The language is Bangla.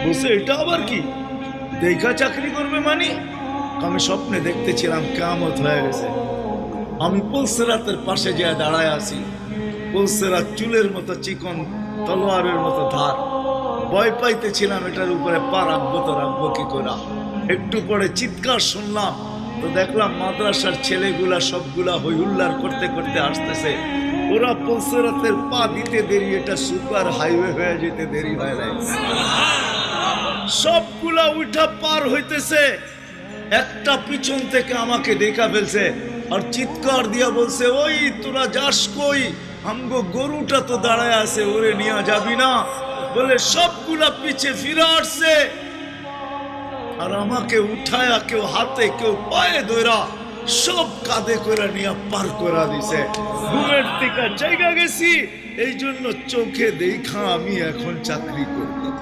বলছে এটা আবার কি, দেখা চাকরি করবে মানে? আমি স্বপ্নে দেখতেছিলাম কিয়ামত হয়ে গেছে। আমি পুলসিরাতের পাশে যেয়ে দাঁড়ায় আছি। পুলসিরাত চুলের মতো চিকন, তলোয়ারের মতো ধার। ভয় পাইতেছিলাম এটার উপরে পা রাখবো তো রাখবো কি করে। একটু পরে চিৎকার শুনলাম, তো দেখলাম মাদ্রাসার ছেলেগুলা সবগুলা হই হুল্লার করতে করতে আসতেছে। ওরা পুলসিরাতের পা দিতে দেরি, এটা সুপার হাইওয়ে হয়ে যেতে দেরি হয় নাই। সবগুলা উঠা পার হইতেছে, একটা পিছন থেকে আমাকে দেখা ফেলছে আর চিৎকার দিয়া বলছে, ওই তোরা যাস কই? আমগো গরুটা তো দাঁড়ায় আছে, ওরে নিয়ে যাবি না? বলে সবগুলা পিছে ফিরে আসছে আর আমাকে উঠায়া কেউ হাতে কেউ পায়ে ধরা সব কাঁধে করে নিয়ে পার করা দিছে। ঘুমের থেকে জায়গা গেছি, এই জন্য চোখে দেখা আমি এখন চাকরি করতাম।